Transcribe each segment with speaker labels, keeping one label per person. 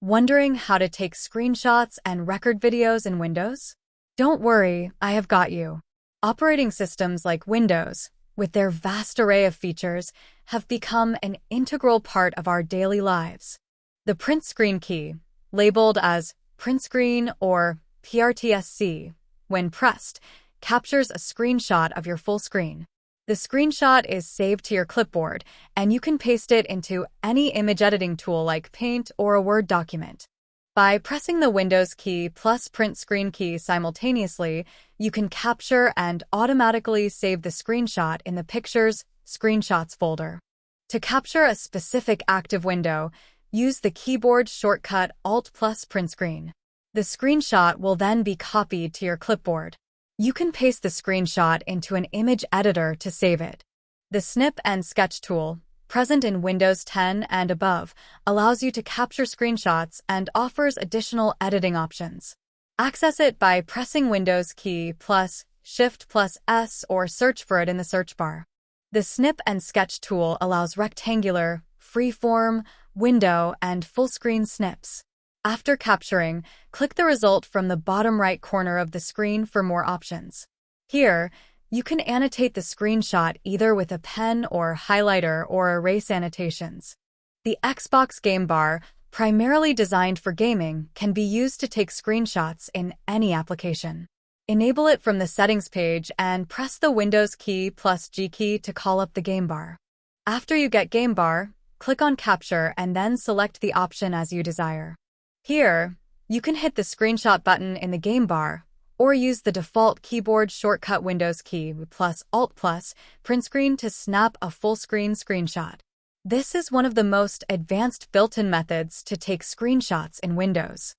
Speaker 1: Wondering how to take screenshots and record videos in Windows? Don't worry, I have got you. Operating systems like Windows, with their vast array of features, have become an integral part of our daily lives. The print screen key, labeled as print screen or PRTSC, when pressed, captures a screenshot of your full screen. The screenshot is saved to your clipboard, and you can paste it into any image editing tool like Paint or a Word document. By pressing the Windows key plus print screen key simultaneously, you can capture and automatically save the screenshot in the Pictures, Screenshots folder. To capture a specific active window, use the keyboard shortcut Alt plus print screen. The screenshot will then be copied to your clipboard. You can paste the screenshot into an image editor to save it. The Snip and Sketch tool, present in Windows 10 and above, allows you to capture screenshots and offers additional editing options. Access it by pressing Windows key plus Shift plus S or search for it in the search bar. The Snip and Sketch tool allows rectangular, freeform, window, and full-screen snips. After capturing, click the result from the bottom right corner of the screen for more options. Here, you can annotate the screenshot either with a pen or highlighter or erase annotations. The Xbox Game Bar, primarily designed for gaming, can be used to take screenshots in any application. Enable it from the Settings page and press the Windows key plus G key to call up the Game Bar. After you get Game Bar, click on Capture and then select the option as you desire. Here, you can hit the Screenshot button in the Game Bar, or use the default keyboard shortcut Windows key plus Alt plus print screen to snap a full-screen screenshot. This is one of the most advanced built-in methods to take screenshots in Windows.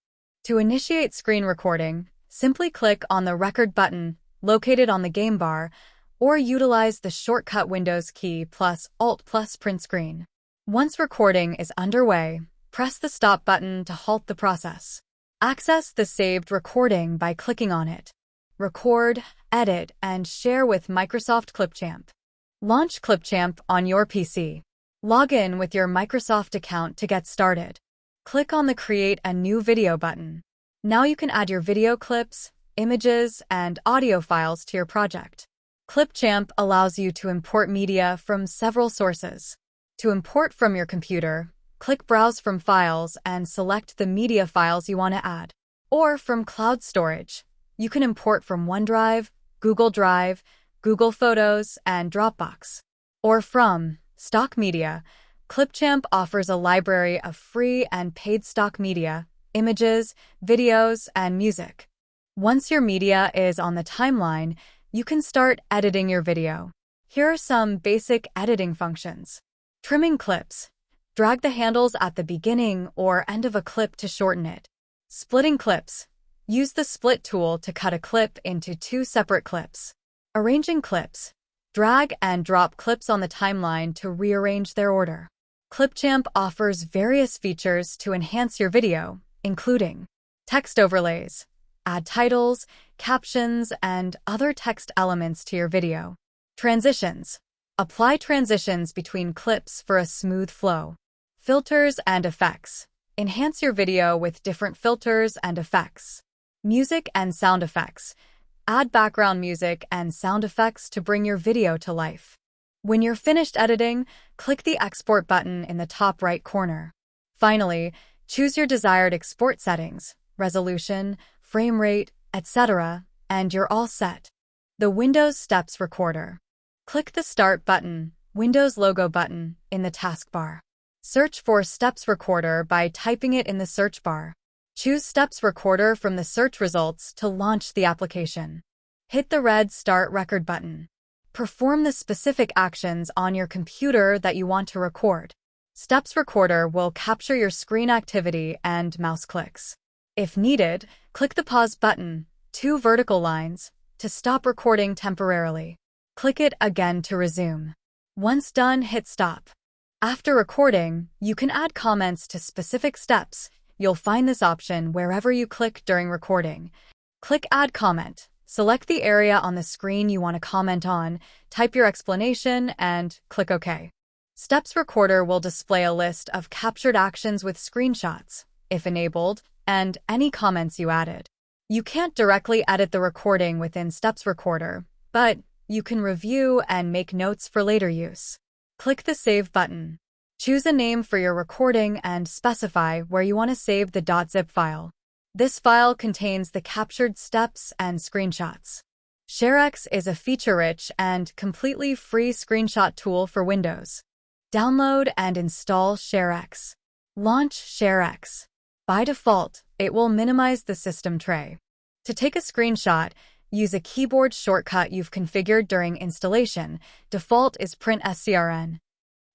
Speaker 1: To initiate screen recording, simply click on the Record button located on the Game Bar, or utilize the shortcut Windows key plus Alt plus print screen. Once recording is underway, press the Stop button to halt the process. Access the saved recording by clicking on it. Record, edit, and share with Microsoft Clipchamp. Launch Clipchamp on your PC. Log in with your Microsoft account to get started. Click on the Create a New Video button. Now you can add your video clips, images, and audio files to your project. Clipchamp allows you to import media from several sources. To import from your computer, click Browse from Files and select the media files you want to add. Or from Cloud Storage, you can import from OneDrive, Google Drive, Google Photos, and Dropbox. Or from Stock Media, Clipchamp offers a library of free and paid stock media, images, videos, and music. Once your media is on the timeline, you can start editing your video. Here are some basic editing functions. Trimming clips. Drag the handles at the beginning or end of a clip to shorten it. Splitting clips. Use the Split tool to cut a clip into two separate clips. Arranging clips. Drag and drop clips on the timeline to rearrange their order. Clipchamp offers various features to enhance your video, including text overlays. Add titles, captions, and other text elements to your video. Transitions. Apply transitions between clips for a smooth flow. Filters and effects. Enhance your video with different filters and effects. Music and sound effects. Add background music and sound effects to bring your video to life. When you're finished editing, click the Export button in the top right corner. Finally, choose your desired export settings, resolution, frame rate, etc., and you're all set. The Windows Steps Recorder. Click the Start button, Windows logo button, in the taskbar. Search for Steps Recorder by typing it in the search bar. Choose Steps Recorder from the search results to launch the application. Hit the red Start Record button. Perform the specific actions on your computer that you want to record. Steps Recorder will capture your screen activity and mouse clicks. If needed, click the Pause button, two vertical lines, to stop recording temporarily. Click it again to resume. Once done, hit Stop. After recording, you can add comments to specific steps. You'll find this option wherever you click during recording. Click Add Comment. Select the area on the screen you want to comment on, type your explanation, and click OK. Steps Recorder will display a list of captured actions with screenshots. if enabled, and any comments you added. You can't directly edit the recording within Steps Recorder, but you can review and make notes for later use. Click the Save button. Choose a name for your recording and specify where you want to save the .zip file. This file contains the captured steps and screenshots. ShareX is a feature-rich and completely free screenshot tool for Windows. Download and install ShareX. Launch ShareX. By default, it will minimize the system tray. To take a screenshot, use a keyboard shortcut you've configured during installation. Default is Print SCRN.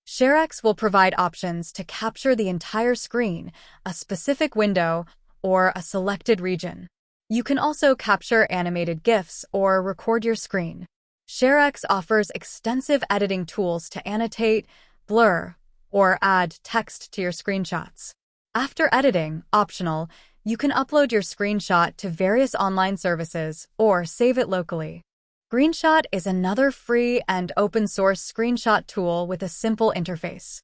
Speaker 1: ShareX will provide options to capture the entire screen, a specific window, or a selected region. You can also capture animated GIFs or record your screen. ShareX offers extensive editing tools to annotate, blur, or add text to your screenshots. After editing, optional, you can upload your screenshot to various online services or save it locally. Greenshot is another free and open-source screenshot tool with a simple interface.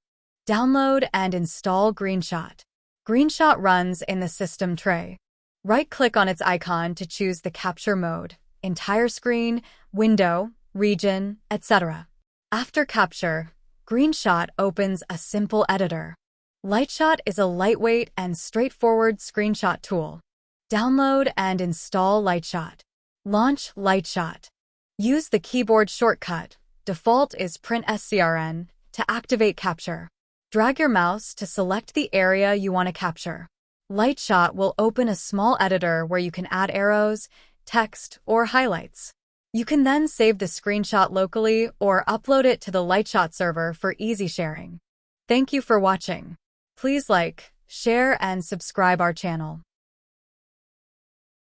Speaker 1: Download and install Greenshot. Greenshot runs in the system tray. Right-click on its icon to choose the capture mode, entire screen, window, region, etc. After capture, Greenshot opens a simple editor. Lightshot is a lightweight and straightforward screenshot tool. Download and install Lightshot. Launch Lightshot. Use the keyboard shortcut, default is Print SCRN, to activate capture. Drag your mouse to select the area you want to capture. Lightshot will open a small editor where you can add arrows, text, or highlights. You can then save the screenshot locally or upload it to the Lightshot server for easy sharing. Thank you for watching. Please like, share, and subscribe our channel.